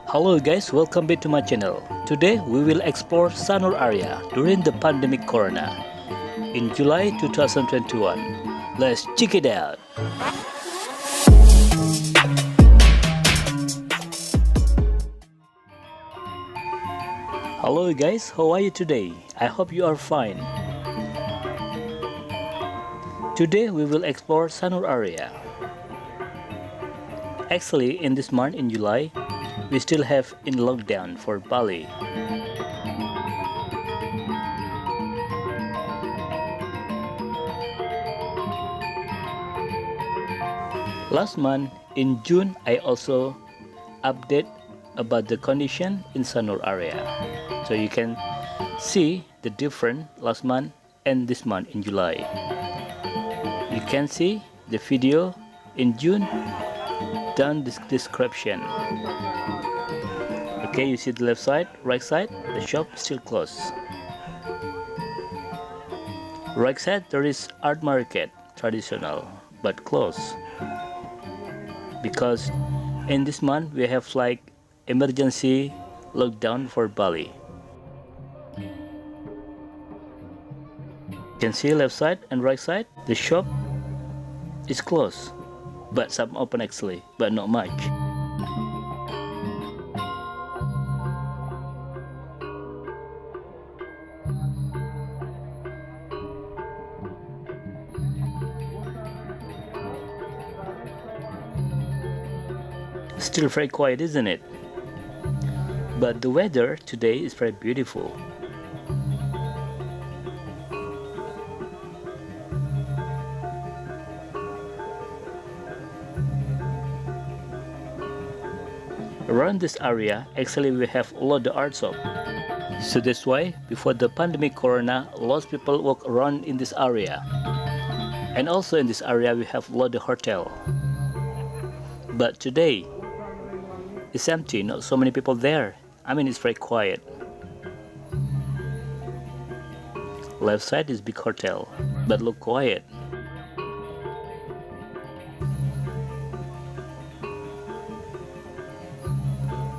Hello guys, welcome back to my channel. Today we will explore Sanur area during the pandemic corona in July 2021. Let's check it out. Hello guys, how are you today? I hope you are fine. Today we will explore Sanur area. Actually, in this month in July, we still have in lockdown for Bali. Last month in June, I also update about the condition in Sanur area. So you can see the difference last month and this month in July. You can see the video in June down this description. Okay, you see the left side, right side, the shop is still closed. Right side there is art market, traditional, but closed. Because in this month we have like emergency lockdown for Bali. You can see left side and right side, the shop is closed. But some open actually, but not much. Still very quiet, isn't it? But the weather today is very beautiful. Around this area, actually we have a lot of art shop. So that's why before the pandemic corona, lots of people walk around in this area. And also in this area we have a lot of hotel. But today, it's empty, not so many people there. I mean, it's very quiet. Left side is big hotel, but look quiet.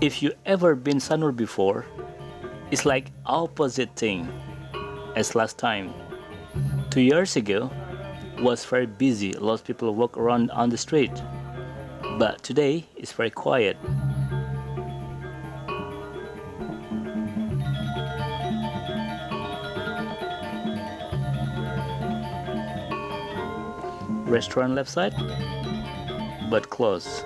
If you ever been Sanur before, it's like opposite thing as last time. 2 years ago was very busy, lots of people walk around on the street. But today it's very quiet. Restaurant left side, but closed.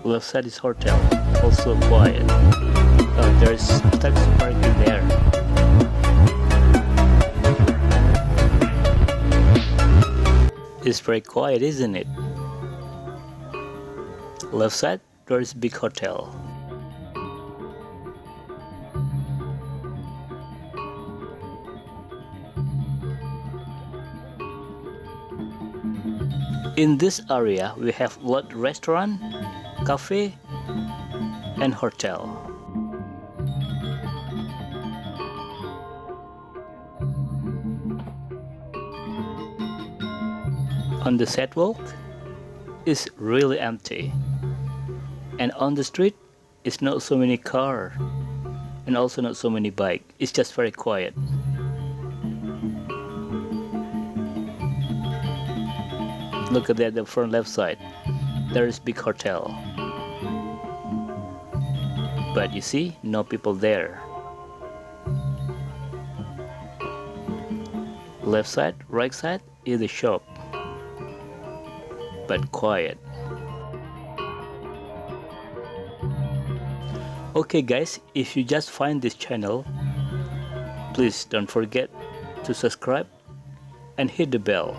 Left side is hotel, also quiet. There's taxi parking there. It's very quiet, isn't it? Left side, there is big hotel. In this area, we have a lot of restaurant, cafe, and hotel. On the sidewalk is really empty, and on the street is not so many cars, and also not so many bikes. It's just very quiet. Look at that, the front left side. There is big hotel. But you see, no people there. Left side, right side is the shop. But quiet. Okay guys, if you just find this channel, please don't forget to subscribe and hit the bell,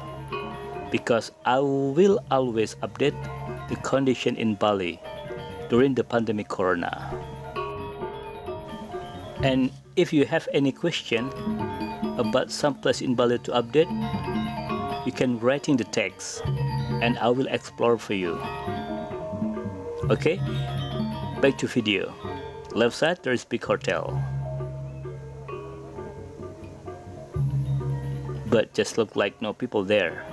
because I will always update the condition in Bali during the pandemic corona. And if you have any question about some place in Bali to update, you can write in the text and I will explore for you. Okay, back to video. Left side there is big hotel. but just look like no people there.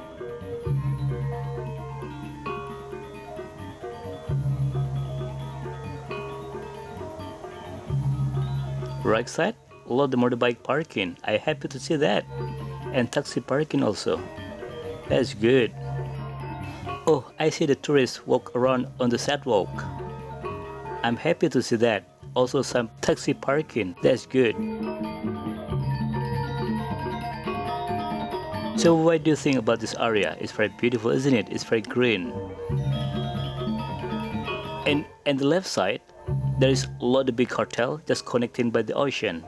Right side, a lot of motorbike parking. I'm happy to see that. And taxi parking also. That's good. Oh, I see the tourists walk around on the sidewalk. I'm happy to see that. Also some taxi parking. That's good. So what do you think about this area? It's very beautiful, isn't it? It's very green. And the left side, there is a lot of big hotel just connecting by the ocean.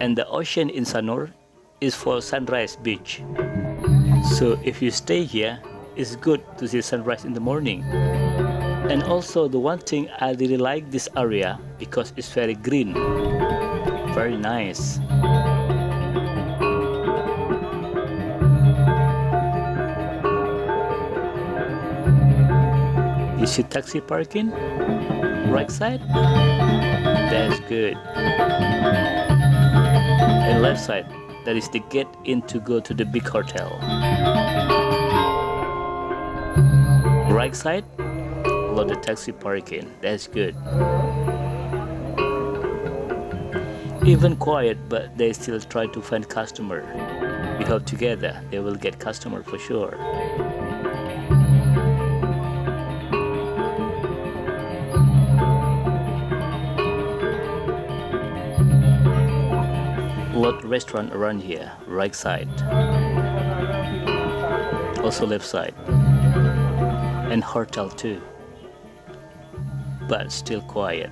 And the ocean in Sanur is for sunrise beach. So if you stay here, it's good to see sunrise in the morning. And also the one thing I really like this area because it's very green. Very nice. You see taxi parking? Right side? That's good. And left side, that is the gate in to go to the big hotel. Right side, a lot of taxi parking. That's good. Even quiet, but they still try to find customer. We hope together they will get customer for sure. Lot restaurant around here, right side. Also left side. And hotel too. But still quiet.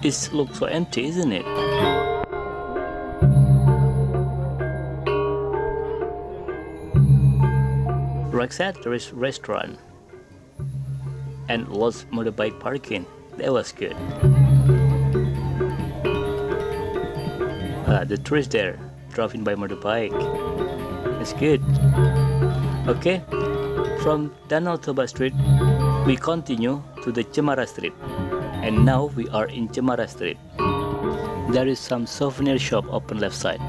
It looks so empty, isn't it? Right side, there is restaurant and lots of motorbike parking. That was good. The tourists there driving by motorbike. That's good. Okay, from Danau Toba Street, we continue to the Cemara Street, and now we are in Cemara Street. There is some souvenir shop open left side.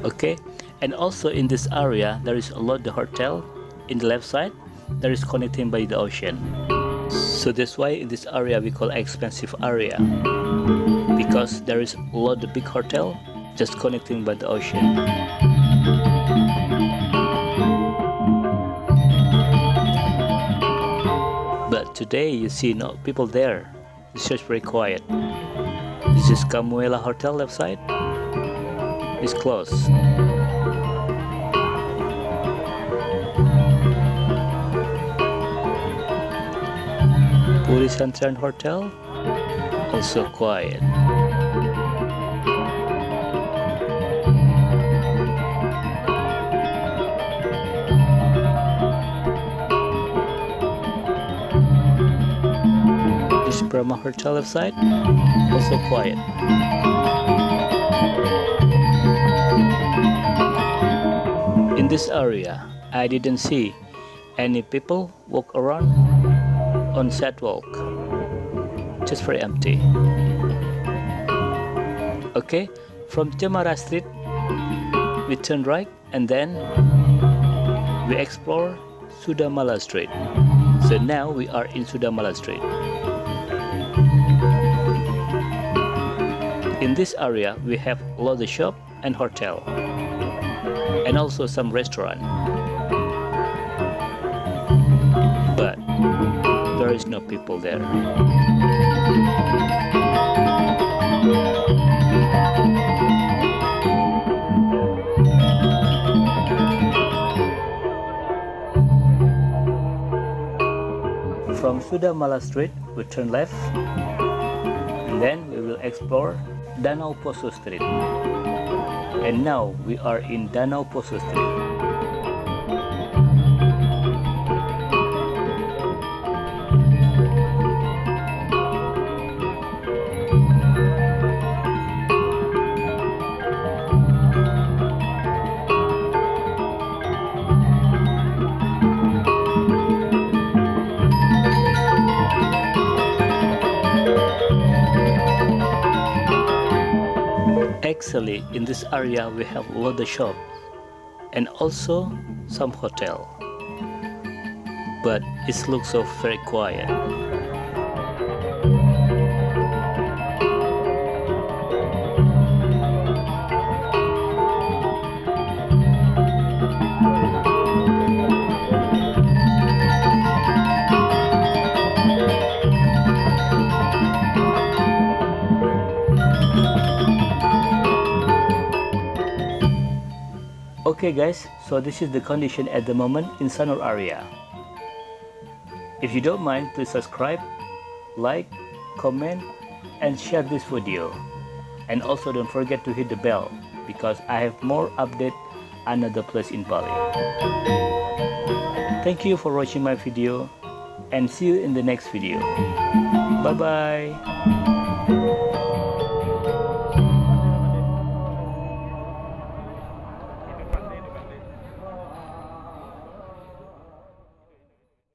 Okay, and also in this area there is a lot of hotel in the left side that is connecting by the ocean. So that's why in this area we call expensive area, because there is a lot of big hotel just connecting by the ocean. But today you see no people there. It's just very quiet. This is Camuela Hotel left side. It's closed. Puri Santran Hotel, also quiet. This Brahma Hotel left side, also quiet. In this area, I didn't see any people walk around on sidewalk. Just very empty. Okay, from Cemara Street, we turn right and then we explore Sudamala Street. So now we are in Sudamala Street. In this area, we have a lot of shop and hotel, and also some restaurant. But there is no people there. From Sudamala Street, we turn left, and then we will explore Danau Poso Street. And now we are in Danau Poso Street. Actually, in this area we have a lot of shops and also some hotel, but it looks so very quiet. Okay guys, so this is the condition at the moment in Sanur area. If you don't mind, please subscribe, like, comment and share this video. And also don't forget to hit the bell because I have more update another place in Bali. Thank you for watching my video and see you in the next video. Bye bye.